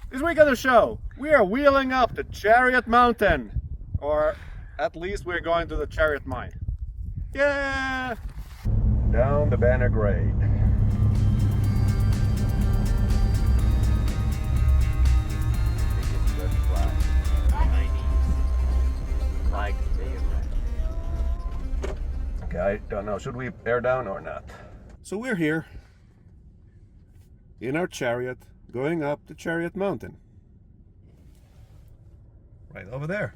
This week on the show, we are wheeling up the Chariot Mountain. Or at least we're going to the Chariot Mine. Yeah! Down the Banner Grade. Okay, I don't know. Should we bear down or not? So we're here in our chariot going up the Chariot Mountain. Right over there.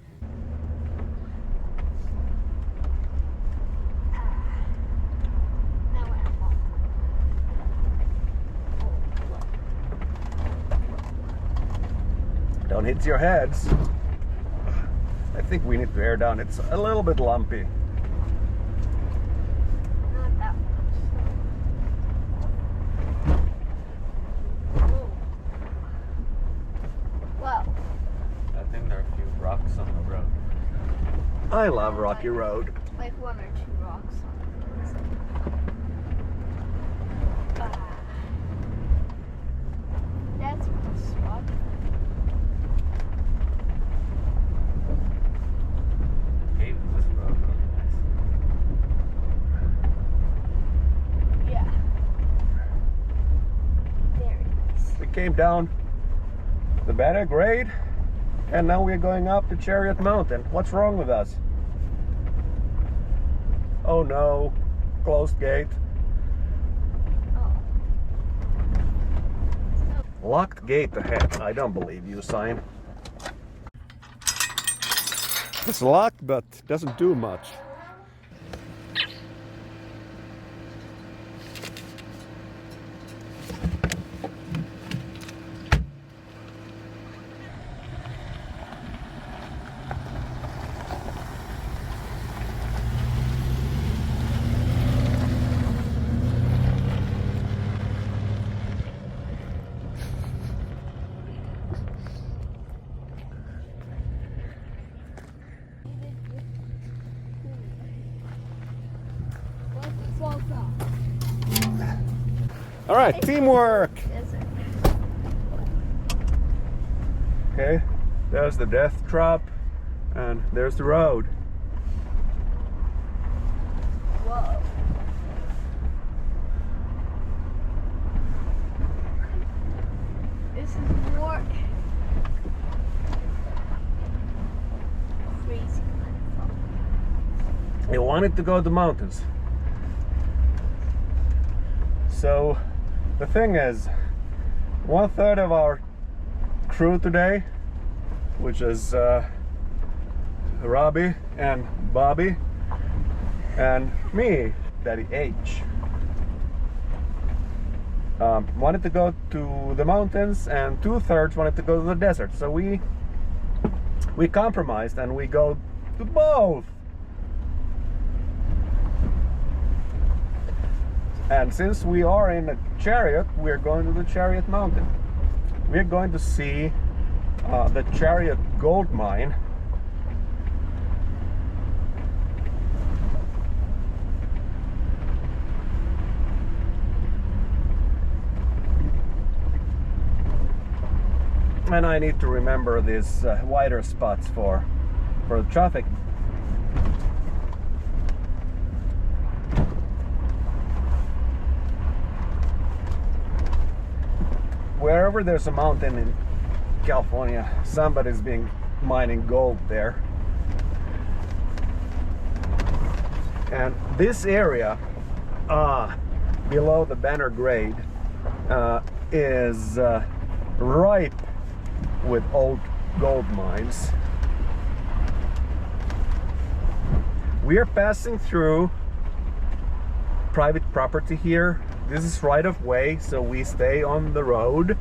Don't hit your heads. I think we need to bear down. It's a little bit lumpy. Not that much. Wow. I think there are a few rocks on the road. I love rocky road. Like one or two rocks on it. That's a spot. Hey, this road really nice. Yeah. Very nice. We came down the Banner Grade and now we're going up the Chariot Mountain. What's wrong with us? Oh no, closed gate. Oh. Locked gate ahead. I don't believe you, sign. It's locked, but doesn't do much. All right, teamwork. Okay, there's the death trap, and there's the road. Whoa. This is more crazy. We wanted to go to the mountains. So the thing is, 1/3 of our crew today, which is Robbie and Bobby and me, Daddy H, wanted to go to the mountains, and 2/3 wanted to go to the desert. So we compromised and we go to both. And since we are in a chariot, we're going to the Chariot Mountain. We're going to see the Chariot Gold Mine. And I need to remember these wider spots for the traffic. Wherever there's a mountain in California, somebody's been mining gold there. And this area below the Banner Grade is ripe with old gold mines. We are passing through private property here. This is right of way, so we stay on the road,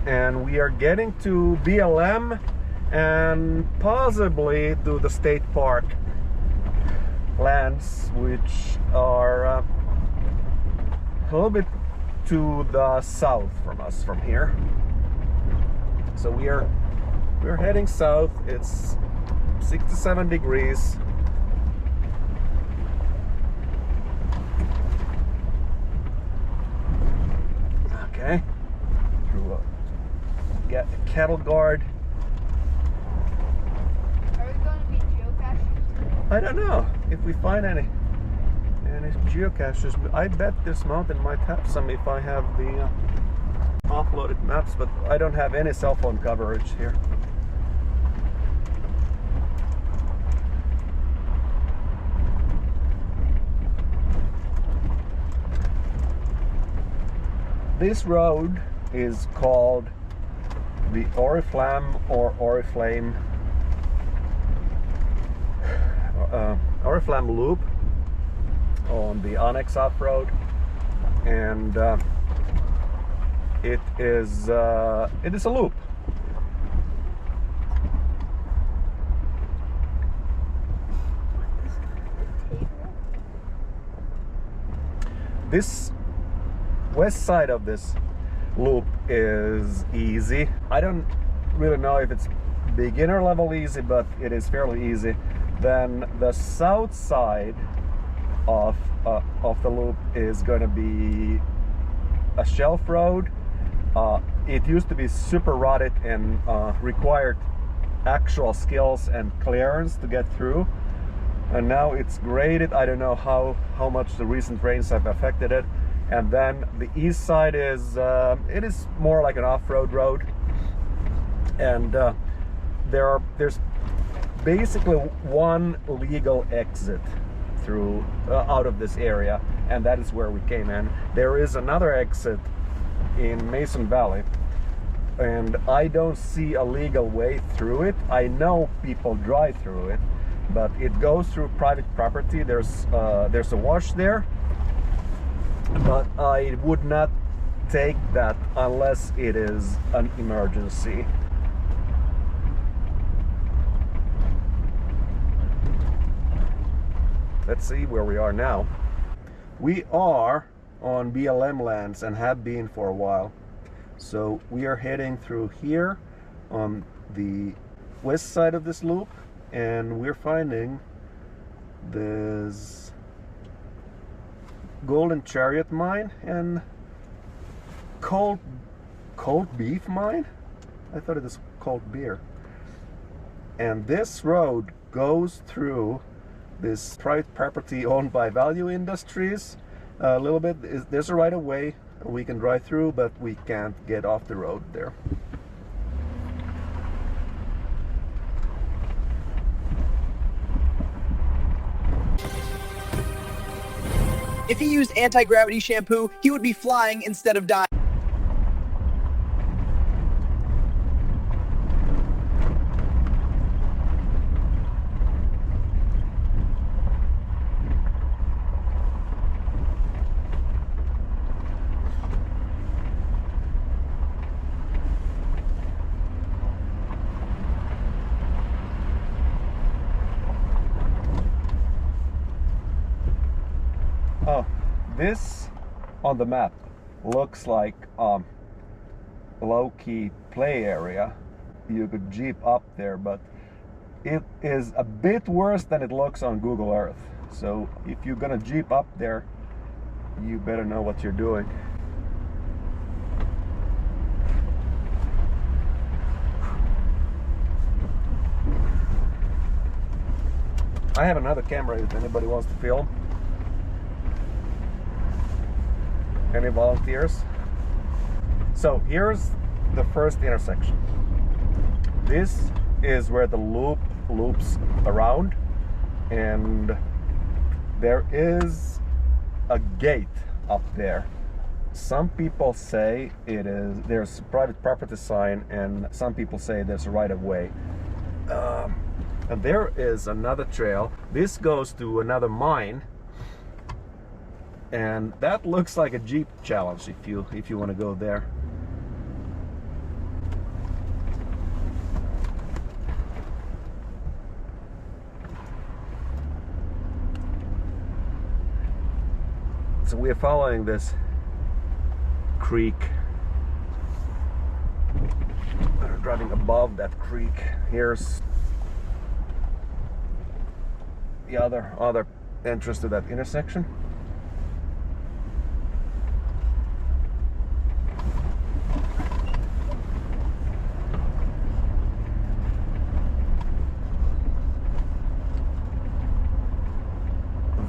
and we are getting to BLM and possibly to the state park lands, which are a little bit to the south from us from here. So we're heading south. It's 67 degrees. Okay. Through a get a cattle guard. Are we going to be geocaching today? I don't know if we find any geocaches. I bet this mountain might have some if I have the offloaded maps, but I don't have any cell phone coverage here. This road is called the Oriflamme or Oriflamme Loop on the Onyx Offroad, and it is a loop. This west side of this loop is easy. I don't really know if it's beginner level easy, but it is fairly easy. Then the south side of the loop is going to be a shelf road. It used to be super rutted and required actual skills and clearance to get through, and now it's graded. I don't know how much the recent rains have affected it. And then the east side is it is more like an off-road road, and there's basically one legal exit through out of this area, and that is where we came in. There is another exit in Mason Valley, and I don't see a legal way through it. I know people drive through it, but it goes through private property. There's a wash there, but I would not take that unless it is an emergency. Let's see where we are now. We are on BLM lands and have been for a while. So we are heading through here on the west side of this loop, and we're finding this Golden Chariot Mine and cold beef mine. I thought it was cold beer. And this road goes through this private property owned by Value Industries. A little bit, there's a right of way we can drive through, but we can't get off the road there. If he used anti-gravity shampoo, he would be flying instead of dying. Oh, this on the map looks like low-key play area. You could jeep up there, but it is a bit worse than it looks on Google Earth. So if you're gonna jeep up there, you better know what you're doing. I have another camera if anybody wants to film. Any volunteers? So here's the first intersection. This is where the loop loops around, and there is a gate up there. Some people say there's a private property sign, and some people say there's a right of way. And there is another trail. This goes to another mine, and that looks like a Jeep challenge if you want to go there. So we are following this creek. We're driving above that creek. Here's the other entrance to that intersection.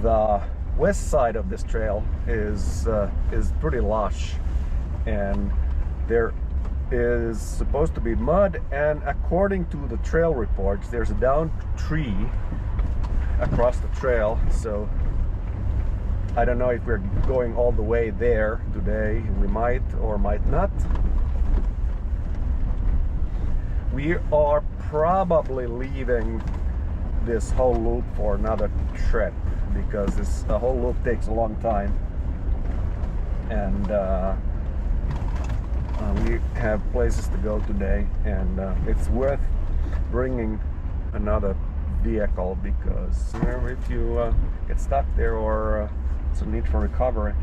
the west side of this trail is pretty lush, and there is supposed to be mud, and according to the trail reports there's a downed tree across the trail, so I don't know if we're going all the way there today. We might or might not. We are probably leaving this whole loop for another trip, because this whole loop takes a long time, and we have places to go today, and it's worth bringing another vehicle, because if you get stuck there or some need for recovery,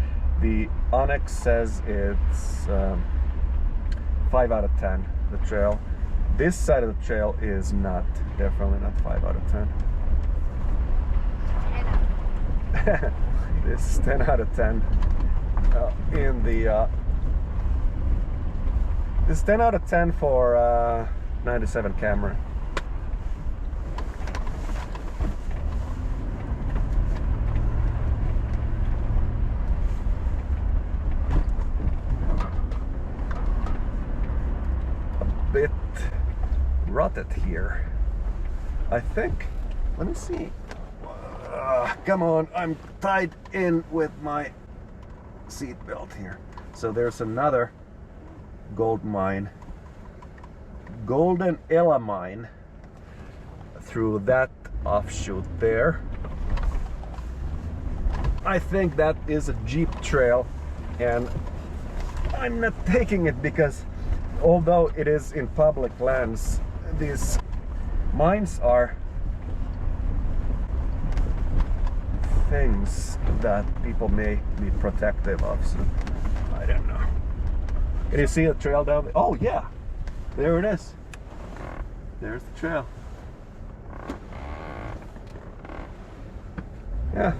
the Onyx says it's 5 out of 10, the trail. This side of the trail is not, definitely not 5 out of 10. This is 10 out of 10 in the this is 10 out of 10 for 97 camera. A bit rutted here, I think. Let me see. Come on, I'm tied in with my seat belt here. So there's another gold mine, Golden Mine, through that offshoot there. I think that is a jeep trail, and I'm not taking it because although it is in public lands, these mines are things that people may be protective of, so I don't know. Can you see a trail down there? Oh yeah, there it is. There's the trail. Yeah.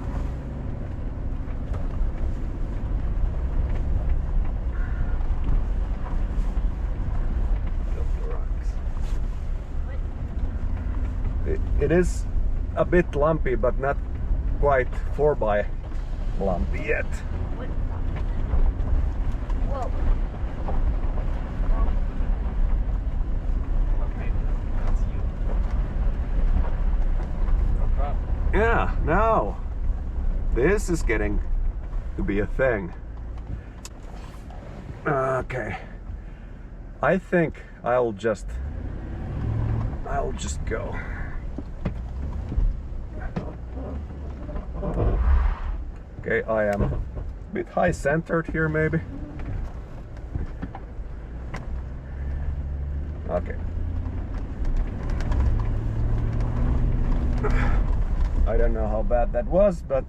It is a bit lumpy, but not quite 4x lumpy yet. Whoa. Okay, that's you. No problem. Yeah, now this is getting to be a thing. Okay, I think I'll just go. Okay, I am a bit high centered here maybe. Okay. I don't know how bad that was, but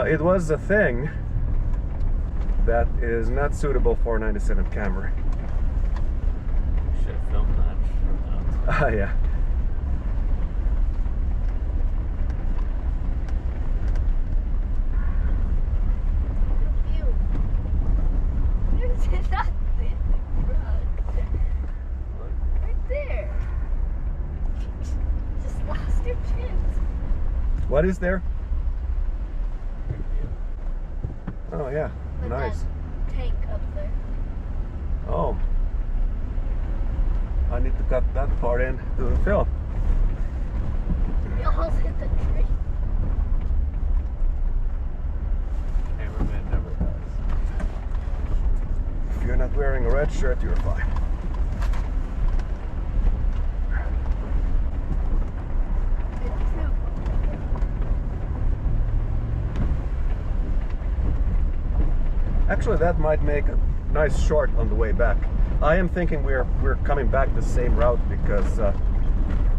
it was a thing that is not suitable for 97 camera. Should have filmed that from now. Yeah. There's nothing right there. Just lost your chance. What is there? Oh yeah, But nice. that tank up there. Oh. I need to cut that part in to the film. You almost hit the tree. Cameraman never does. If you're not wearing a red shirt, you're fine. Actually, that might make a nice short on the way back. I am thinking we're coming back the same route because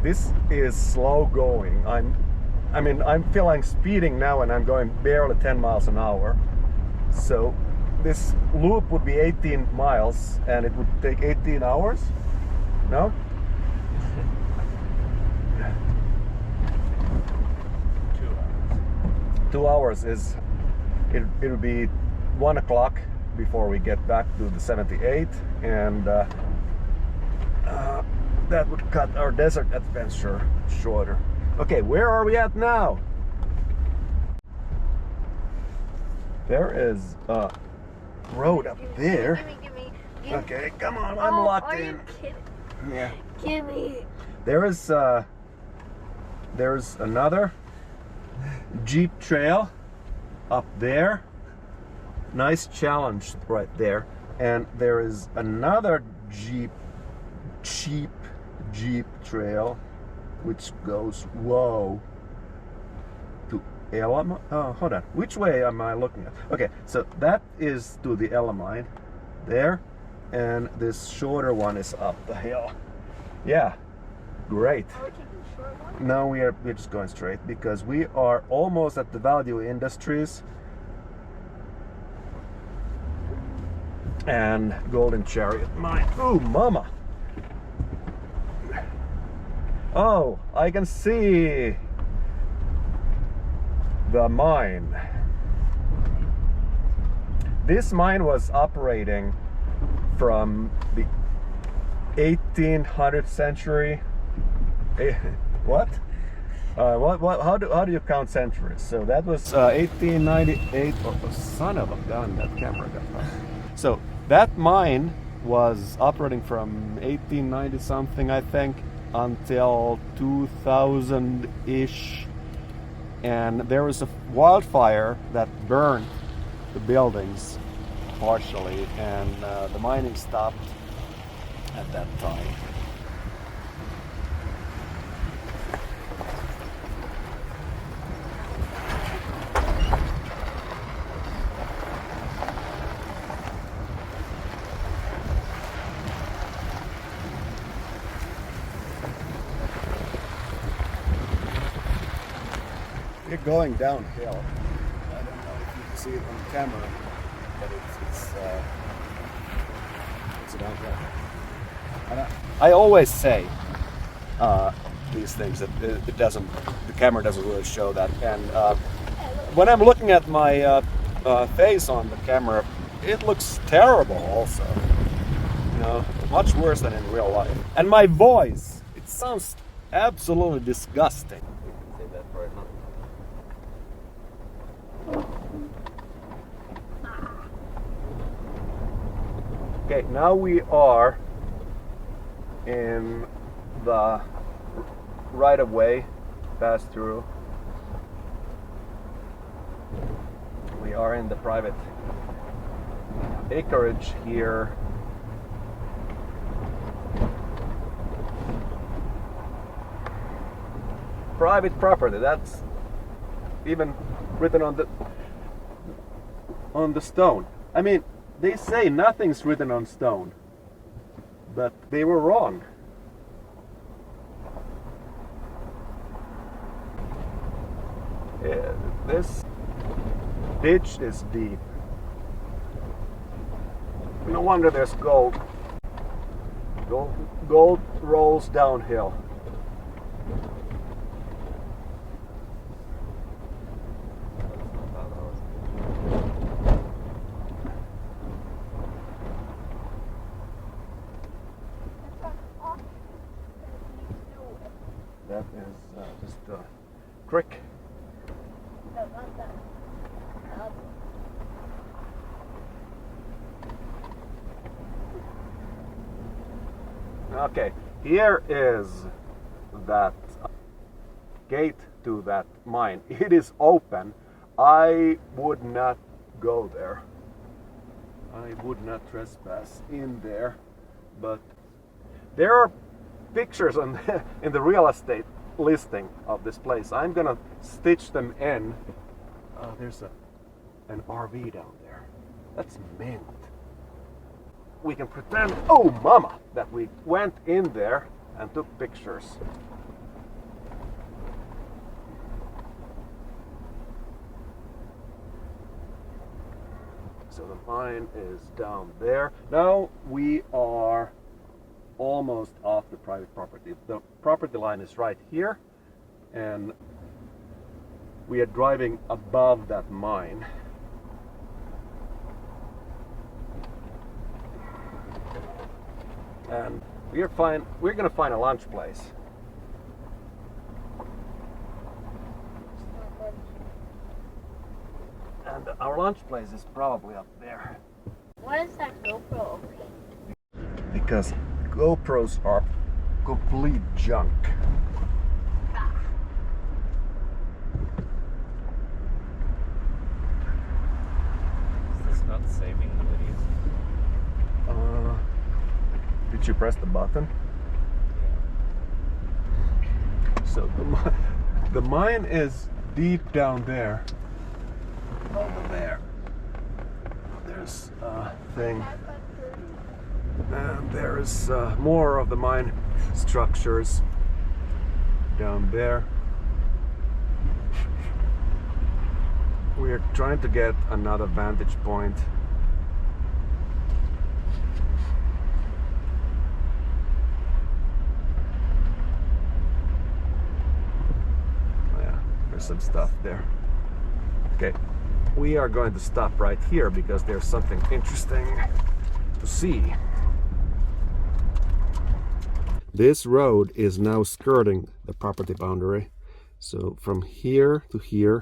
this is slow going. I'm feeling speeding now, and I'm going barely 10 miles an hour. So this loop would be 18 miles, and it would take 18 hours. No? 2 hours. 2 hours is it'll be 1 o'clock before we get back to the 78, and that would cut our desert adventure shorter. Okay, where are we at now? There is a road up there. Gimme. Okay, come on, I'm locked are in. You kidding? Yeah. Gimme. There's another Jeep trail up there. Nice challenge right there. And there is another Jeep trail which goes to Ella. Oh, hold on. Which way am I looking at? Okay, so that is to the Ella mine there, and this shorter one is up the hill. Yeah, great. Are we taking the short one? No, we're just going straight because we are almost at the Value Industries and Golden Chariot Mine. Ooh, mama! Oh, I can see the mine. This mine was operating from the 1800th century. What? How do you count centuries? So that was 1898. Oh, son of a gun! That camera got off. So that mine was operating from 1890 something, I think, until 2000-ish, and there was a wildfire that burned the buildings partially, and the mining stopped at that time. We're going downhill. I don't know if you can see it on camera, but it's downhill. And I always say these things that the camera doesn't really show that. And when I'm looking at my face on the camera, it looks terrible also. You know, much worse than in real life. And my voice, it sounds absolutely disgusting. You can say that right now. Okay, now we are in the right of way pass through. We are in the private acreage here. Private property, that's even written on the stone. I mean, they say nothing's written on stone, but they were wrong. This ditch is deep. No wonder there's gold. Gold rolls downhill. That is just a creek. No, not that. Okay, here is that gate to that mine. It is open. I would not go there. I would not trespass in there, but there are pictures on in the real estate listing of this place. I'm gonna stitch them in. There's an RV down there. That's mint. We can pretend, oh mama, that we went in there and took pictures. So the mine is down there. Now we are almost off the private property. The property line is right here, and we are driving above that mine. And we're gonna find a lunch place. And our lunch place is probably up there. Why is that GoPro? Because GoPros are complete junk. Is this not saving the video? Did you press the button? So the mine is deep down there. Over there. There's a thing. And there's more of the mine structures down there. We're trying to get another vantage point. Some stuff there. Okay, we are going to stop right here because there's something interesting to see. This road is now skirting the property boundary. So from here to here,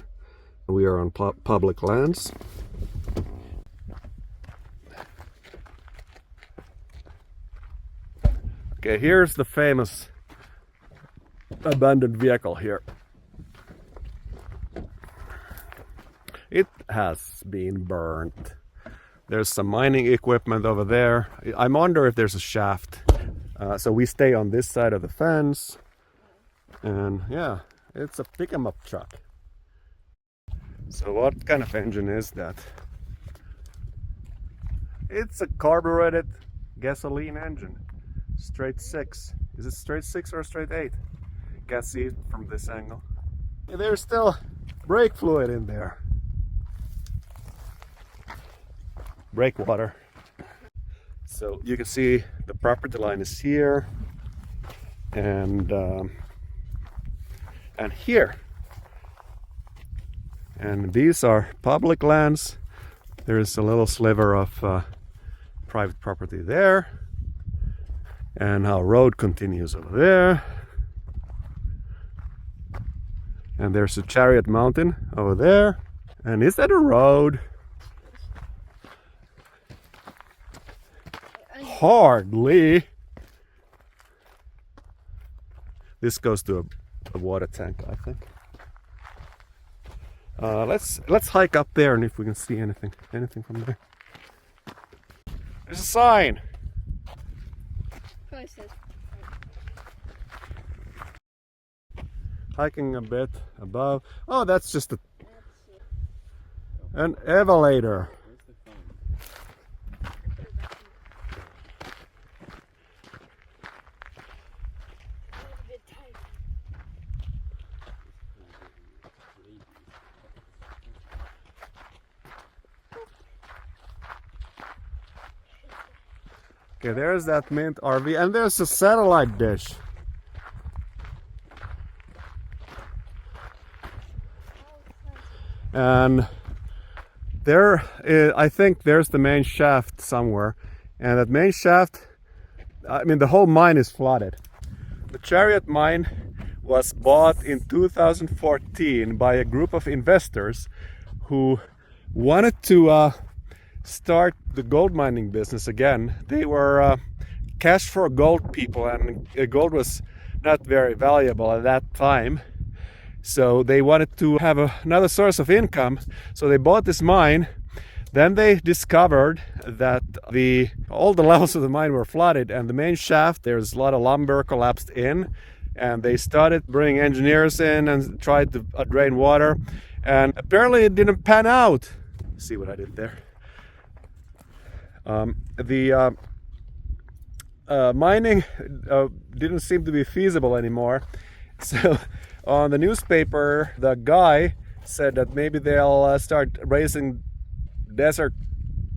we are on public lands. Okay, here's the famous abandoned vehicle here. It has been burnt. There's some mining equipment over there. I wonder if there's a shaft. So we stay on this side of the fence. And yeah, it's a pick-em-up truck. So what kind of engine is that? It's a carbureted gasoline engine. Straight 6. Is it straight 6 or straight 8? Can't see it from this angle. There's still brake fluid in there. Brake water. So you can see the property line is here and here, and these are public lands. There is a little sliver of private property there, and our road continues over there, and there's a Chariot Mountain over there. And is that a road? Hardly. This goes to a water tank, I think. Let's hike up there and if we can see anything from there. There's a sign. Hiking a bit above. Oh, that's just an elevator. Okay, there's that mint RV, and there's a satellite dish. And there is, I think there's the main shaft somewhere. And that main shaft, I mean, the whole mine is flooded. The Chariot Mine was bought in 2014 by a group of investors who wanted to start the gold mining business again. They were cash for gold people, and gold was not very valuable at that time. So they wanted to have another source of income. So they bought this mine. Then they discovered that all the levels of the mine were flooded, and the main shaft, there's a lot of lumber collapsed in, and they started bringing engineers in and tried to drain water, and apparently it didn't pan out. See what I did there? Mining didn't seem to be feasible anymore. So on the newspaper, the guy said that maybe they'll start raising desert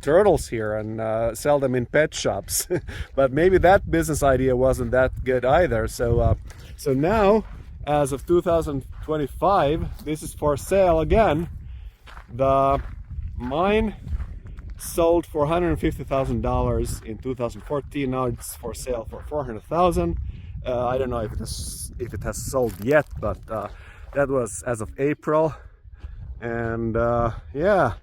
turtles here and sell them in pet shops. But maybe that business idea wasn't that good either. So now, as of 2025, this is for sale again. The mine sold for $150,000 in 2014. Now it's for sale for $400,000. I don't know if it has sold yet, but that was as of April. And yeah,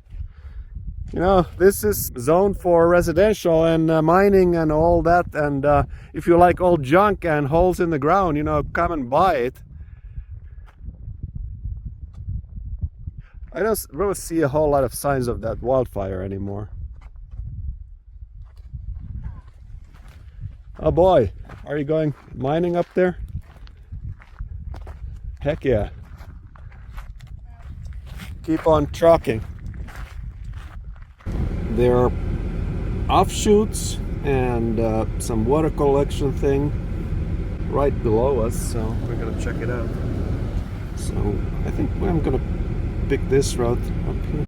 You know, this is zoned for residential and mining and all that. And if you like old junk and holes in the ground, you know, come and buy it. I don't really see a whole lot of signs of that wildfire anymore. Oh boy, are you going mining up there? Heck yeah. Keep on trucking. There are offshoots and some water collection thing right below us, so we're gonna check it out. So I think I'm gonna pick this route up here.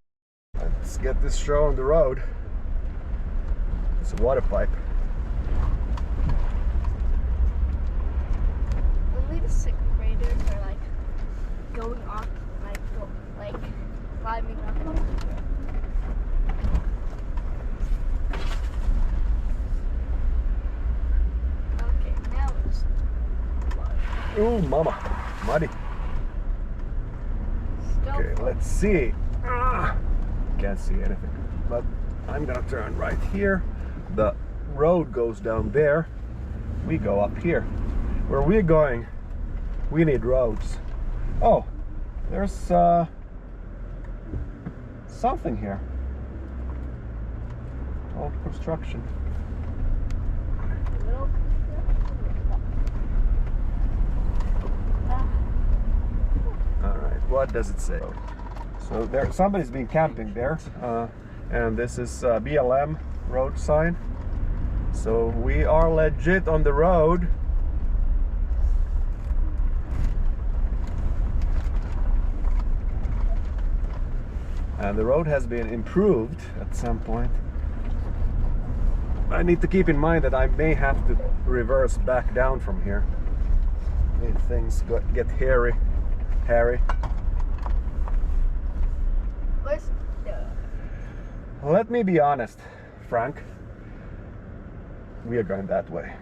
Let's get this show on the road. It's a water pipe. Only the second graders are like going up, like climbing up. Okay, now it's Ooh, mama, muddy. still Okay, let's see. Can't see anything, but I'm gonna turn right here. The road goes down there. We go up here. Where we're going, we need roads. Oh, there's something here. Old construction. little. All right, what does it say? So there, somebody's been camping there, and this is BLM road sign. So we are legit on the road. And the road has been improved at some point. I need to keep in mind that I may have to reverse back down from here if things get hairy. Where's Let me be honest, Frank. We are going that way.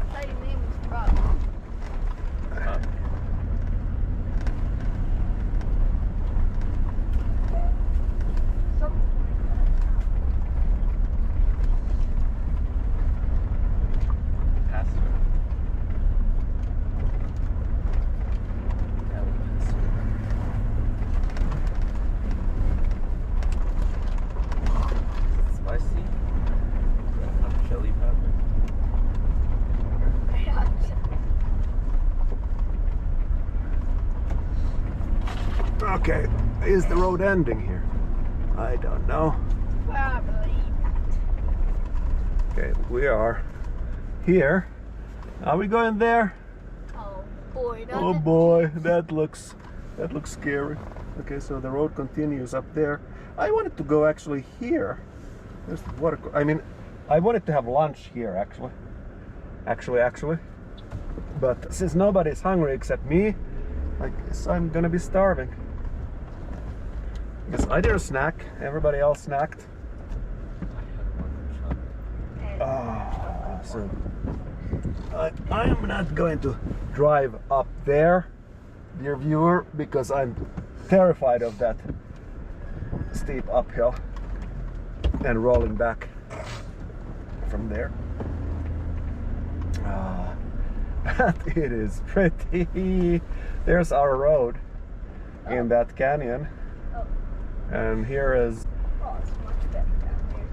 I thought your name was Rob. Okay, is the road ending here? I don't know. Probably not. Okay, we are here. Are we going there? Oh boy, not Oh the- boy, that looks scary. Okay, so the road continues up there. I wanted to go actually here. There's the water. I mean, I wanted to have lunch here actually. Actually. But since nobody's hungry except me, I guess I'm gonna be starving. Because I didn't snack. Everybody else snacked. So I am not going to drive up there, dear viewer, because I'm terrified of that steep uphill and rolling back from there. But it is pretty. There's our road in that canyon, and here is. Oh, it's much better down here.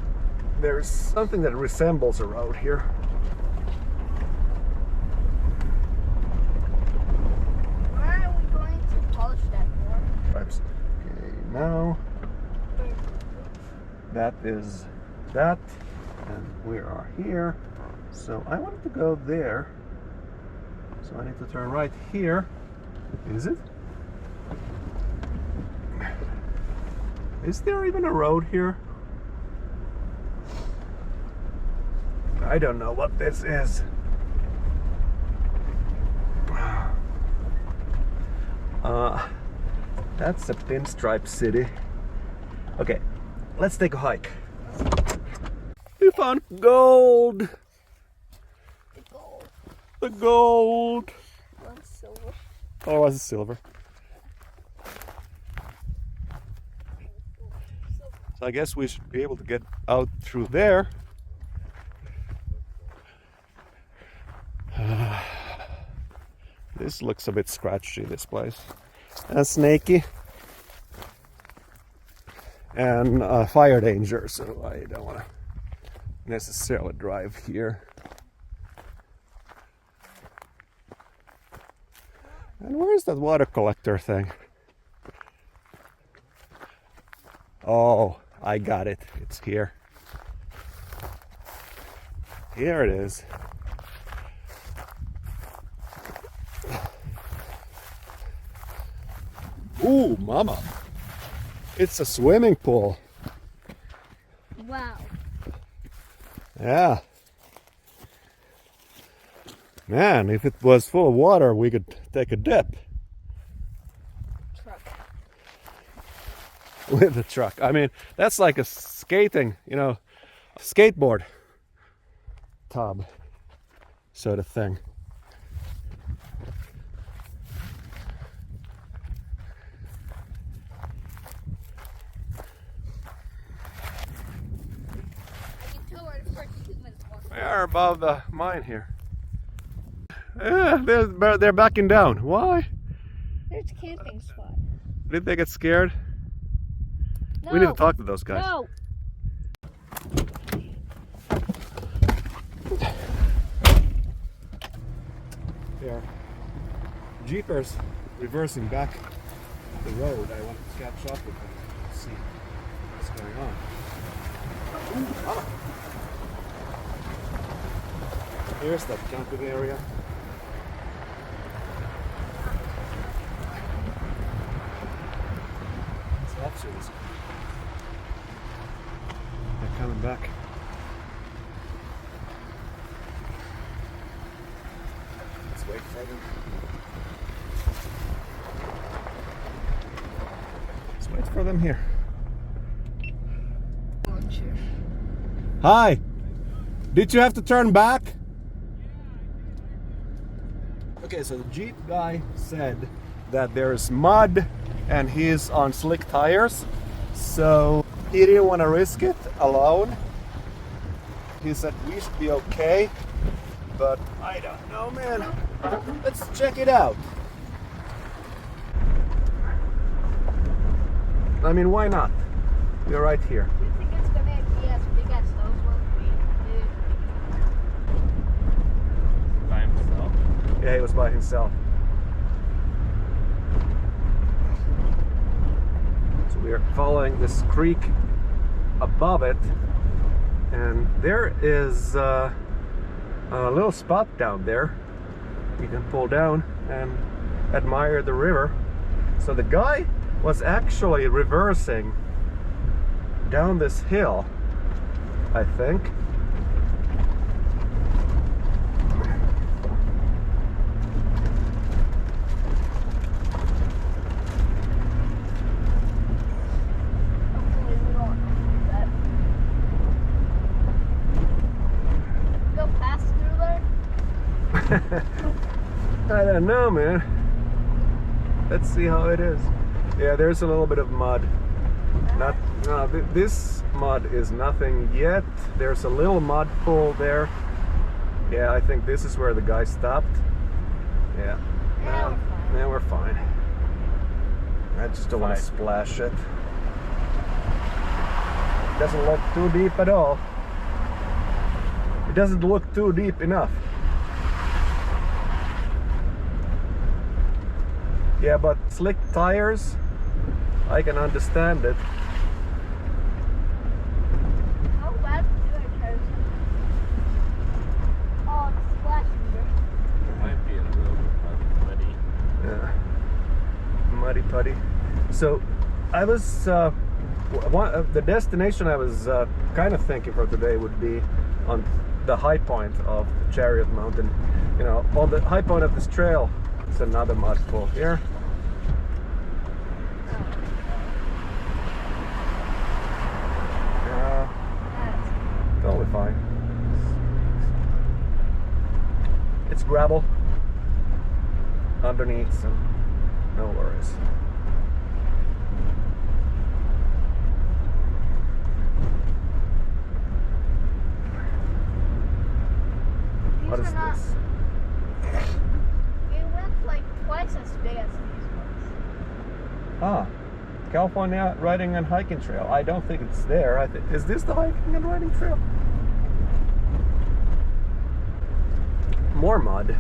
There's something that resembles a road here. Why are we going to polish that more? Stripes. Okay, now that is that, and we are here. So I wanted to go there. So I need to turn right here. Is it? Is there even a road here? I don't know what this is. That's a pinstripe city. Okay, let's take a hike. We found gold! The gold. The gold! One silver. Oh, it was silver. So I guess we should be able to get out through there. This looks a bit scratchy, this place. And snaky. And fire danger, so I don't want to necessarily drive here. And where's that water collector thing? Oh, I got it. It's here. Here it is. Ooh, mama. It's a swimming pool. Wow. Yeah. Man, if it was full of water, we could take a dip. Truck. With a truck. I mean, that's like a skating, skateboard tub sort of thing. We are above the mine here. Yeah, they're backing down. Why? There's a camping spot. Did they get scared? No. We need to talk to those guys. No. Yeah. Jeepers reversing back the road. I want to catch up with them and see what's going on. Ooh, mama. Here's that camping area. It's officers. They're coming back. Let's wait for them. Let's wait for them here. Hi! Did you have to turn back? Okay, so the Jeep guy said that there's mud and he's on slick tires, so he didn't want to risk it alone. He said we should be okay, but I don't know, man. Let's check it out. I mean, why not? We're right here. Do you think it's gonna be as big as those ones we did? By himself. Yeah, he was by himself. So we are following this creek above it, and there is a little spot down there. You can pull down and admire the river. So the guy was actually reversing down this hill, I think. Hopefully we don't do that. Go fast through there? I don't know, man. Let's see how it is. Yeah, there's a little bit of mud. This mud is nothing yet. There's a little mud pool there. Yeah, I think this is where the guy stopped. Yeah. Now we're fine. I just don't want to splash it. It doesn't look too deep at all. It doesn't look too deep enough. Yeah, but slick tires, I can understand it. How bad do I carry? Oh, it's splashing there. It might be a little muddy. Yeah. Muddy putty. So I was the destination I was kind of thinking for today would be on the high point of the Chariot Mountain. You know, on the high point of this trail, it's another mud pool here. Totally fine. It's gravel underneath, so no worries. What is These are not. this? It went like twice as big as these ones. Ah, California Riding and Hiking Trail. I don't think it's there. Is this the hiking and riding trail? More mud.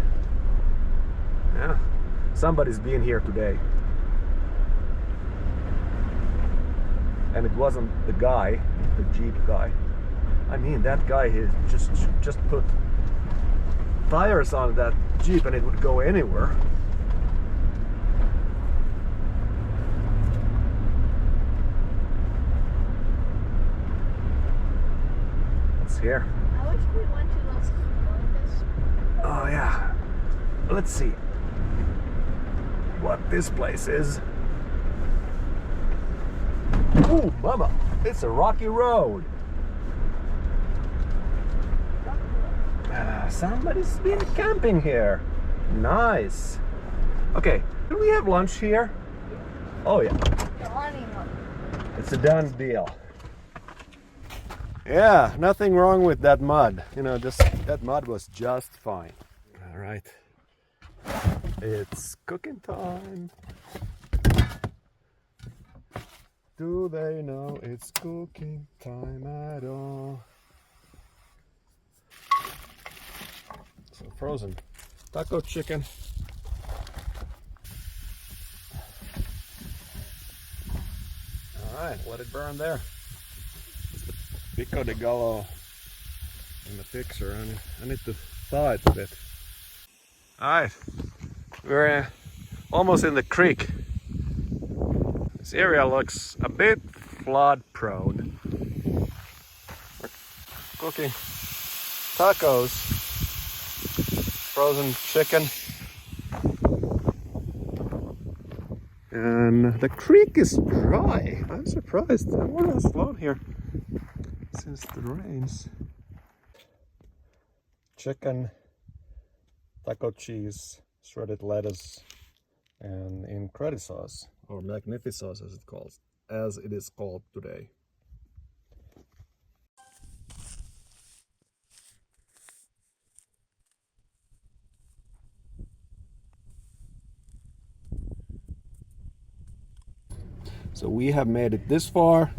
Yeah, somebody's been here today. And it wasn't the guy, the Jeep guy. I mean, that guy has just put tires on that Jeep and it would go anywhere. What's here? I wish we went to Las Vegas. Oh yeah. Let's see what this place is. Ooh, mama, it's a rocky road. Somebody's been camping here. Nice. Okay, do we have lunch here? Oh yeah. It's a done deal. Yeah, nothing wrong with that mud. You know, that mud was just fine. All right. It's cooking time. Do they know it's cooking time at all? So frozen taco chicken. All right, let it burn there. It's the pico de gallo in the picture. I need to thaw it a bit. All right, we're almost in the creek. This area looks a bit flood prone. We're cooking tacos, frozen chicken, and the creek is dry. I'm surprised. I wonder what's flown here since the rains. Chicken, taco cheese, shredded lettuce, and in credit sauce, or magnificent sauce as it is called today. So we have made it this far,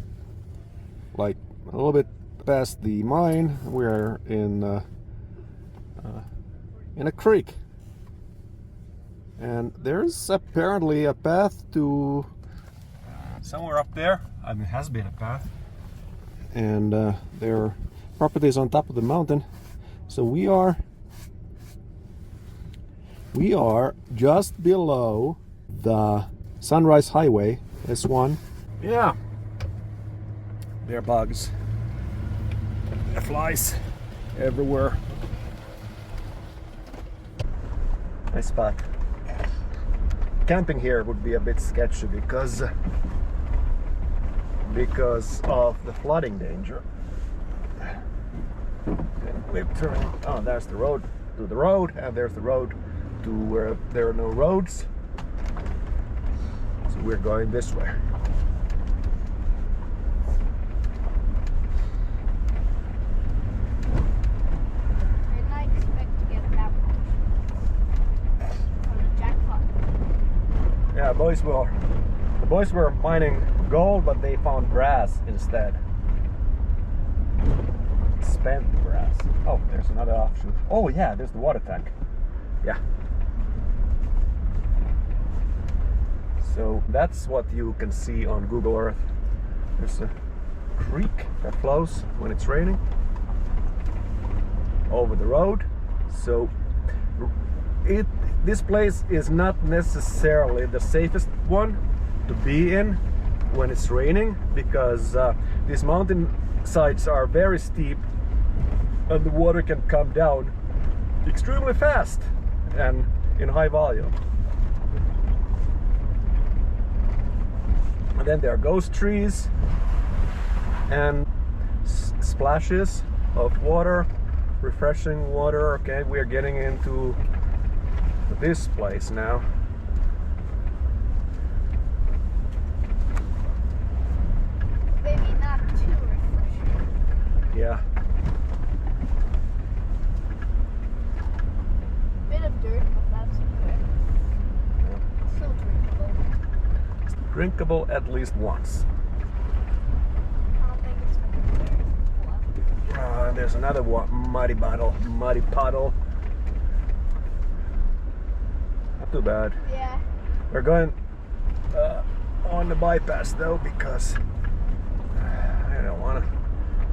like a little bit past the mine. We're in a creek. And there's apparently a path to somewhere up there. I mean, it has been a path. And there are properties on top of the mountain. So we are just below the Sunrise Highway, S1. Yeah. There are bugs. There are flies everywhere. Nice spot. Camping here would be a bit sketchy because of the flooding danger. We're turning. Oh, there's the road to the road, and there's the road to where there are no roads. So we're going this way. I did not expect to get that much on a jackpot. Yeah, the boys were mining gold, but they found brass instead. Spent brass. Oh, there's another option. Oh yeah, there's the water tank. Yeah. So that's what you can see on Google Earth. There's a creek that flows when it's raining over the road. So this place is not necessarily the safest one to be in when it's raining, because these mountain sides are very steep and the water can come down extremely fast and in high volume. And then there are ghost trees and splashes of water, refreshing water. Okay, we are getting into this place now. Maybe not too refreshing. Yeah. Bit of dirt, but that's okay. Still drinkable. Drinkable at least once. I don't think it's gonna be very well. There's another one, muddy puddle. Not too bad. Yeah. We're going on the bypass though because I don't want to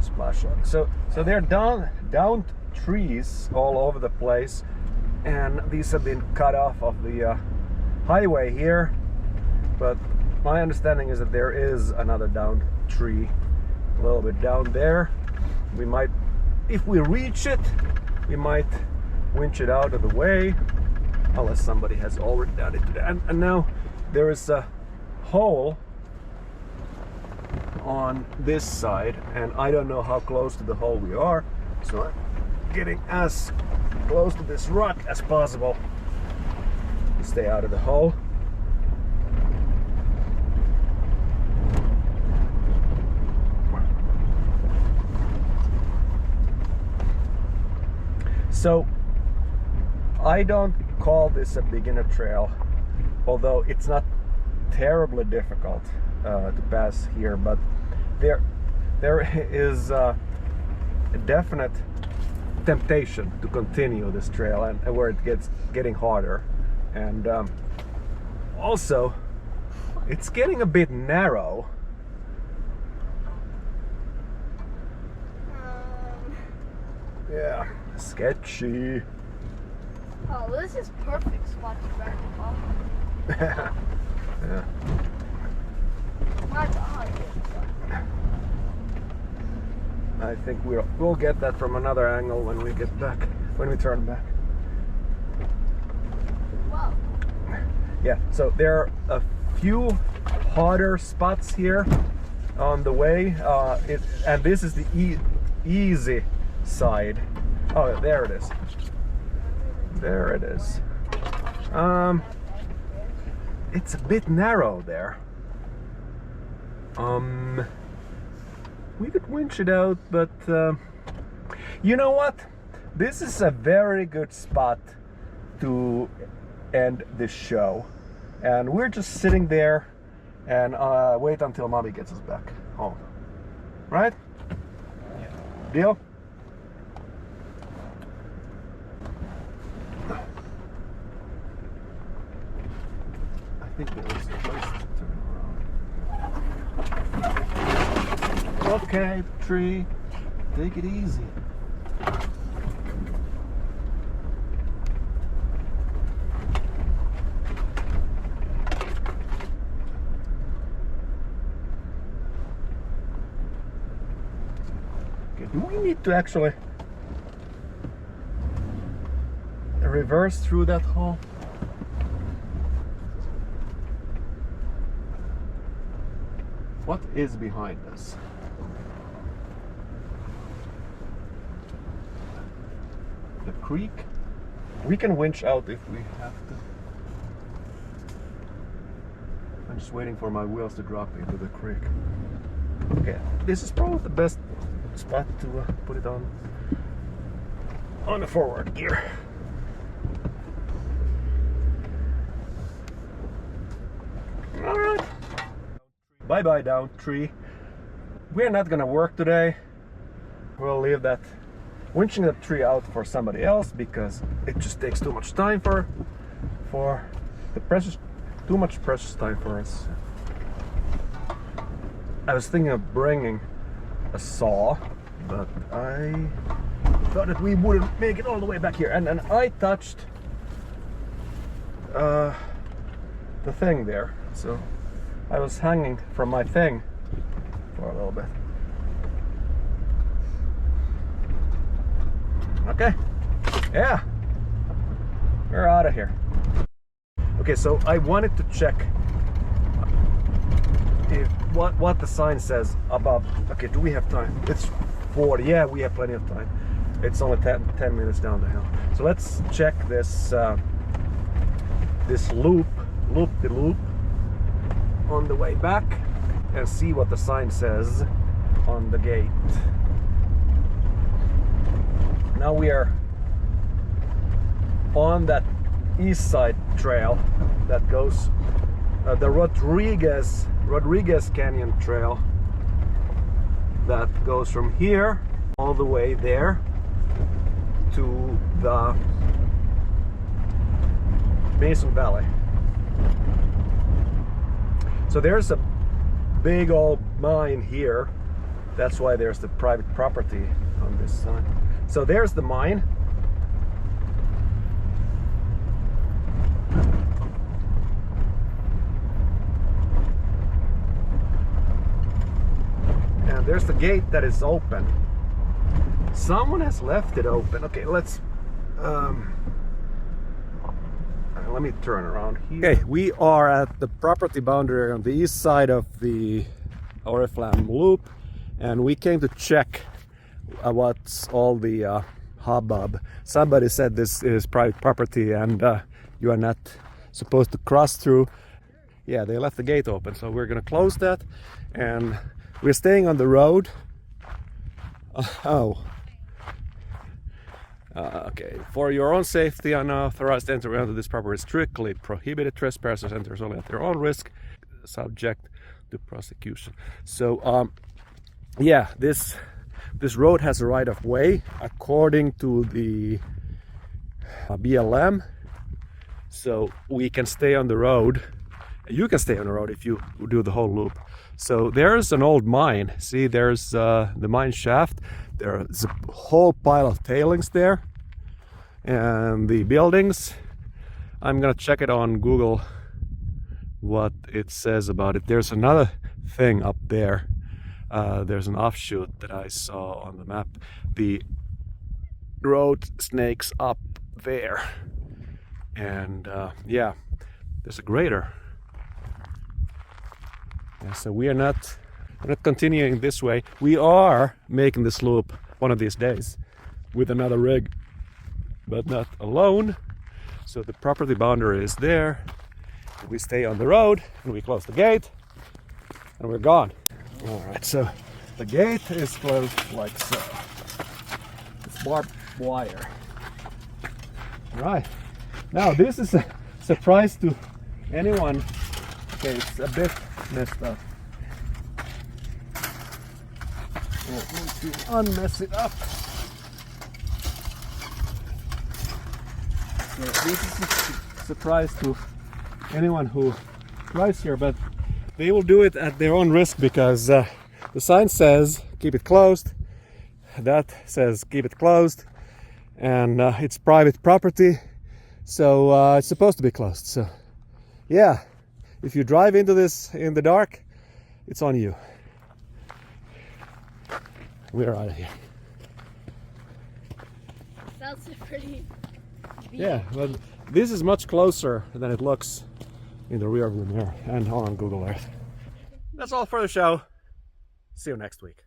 splash on. So they're down trees all over the place, and these have been cut off of the highway here. But my understanding is that there is another down tree a little bit down there. We might, if we reach it, we might winch it out of the way, unless somebody has already done it today. And now there is a hole on this side, and I don't know how close to the hole we are, so I'm getting as close to this rock as possible to stay out of the hole. So I don't call this a beginner trail, although it's not terribly difficult to pass here, but there is a definite temptation to continue this trail, and where it gets getting harder, and also it's getting a bit narrow. Yeah, sketchy. Oh, this is perfect spot to ride the car. Yeah. Mine's a hard I think we'll get that from another angle when we get back, when we turn back. Wow. Yeah, so there are a few harder spots here on the way, and this is the easy side. Oh, there it is. There it is. It's a bit narrow there. We could winch it out, but you know what? This is a very good spot to end this show, and we're just sitting there and wait until Mommy gets us back home. Right? Yeah. Deal? I think there is a place to turn around. Okay, tree, take it easy. Okay, do we need to actually reverse through that hole? What is behind us? The creek? We can winch out if we have to. I'm just waiting for my wheels to drop into the creek. Okay, this is probably the best spot to put it on the forward gear. All right. Bye-bye down tree. We're not gonna work today. We'll leave that winching the tree out for somebody else, because it just takes too much time for the precious, too much precious time for us. I was thinking of bringing a saw, but I thought that we wouldn't make it all the way back here, and I touched the thing there, so I was hanging from my thing for a little bit. Okay, yeah, we're out of here. Okay, so I wanted to check if what the sign says above. Okay, do we have time? It's 40. Yeah, we have plenty of time. It's only 10 minutes down the hill. So let's check this this loop on the way back and see what the sign says on the gate. Now we are on that east side trail that goes the Rodriguez Canyon Trail that goes from here all the way there to the Mason Valley. So there's a big old mine here. That's why there's the private property on this side. So there's the mine. And there's the gate that is open. Someone has left it open. Okay, let's let me turn around here. Okay, we are at the property boundary on the east side of the Oriflamme Loop, and we came to check what's all the hubbub. Somebody said this is private property and you are not supposed to cross through. Yeah, they left the gate open, so we're gonna close that, and we're staying on the road. Okay, for your own safety, unauthorized entry onto this property is strictly prohibited. Trespassers enter only at their own risk, subject to prosecution. So, yeah, this road has a right of way according to the BLM. So we can stay on the road. You can stay on the road if you do the whole loop. So there's an old mine. See, there's the mine shaft. There's a whole pile of tailings there, and the buildings. I'm gonna check it on Google what it says about it. There's another thing up there. There's an offshoot that I saw on the map. The road snakes up there, and yeah, there's a grader. Yeah, so we're not continuing this way. We are making this loop one of these days with another rig, but not alone. So the property boundary is there. We stay on the road and we close the gate and we're gone. All right, so the gate is closed like so. It's barbed wire. All right, now this is a surprise to anyone. Okay, it's a bit messed up. We'll need to unmess it up. So this is a surprise to anyone who drives here, but they will do it at their own risk because the sign says keep it closed, that says keep it closed, and it's private property, so it's supposed to be closed. So yeah, if you drive into this in the dark, it's on you. We're out of here. That's a pretty view. Yeah, but this is much closer than it looks in the rear view mirror and on Google Earth. That's all for the show. See you next week.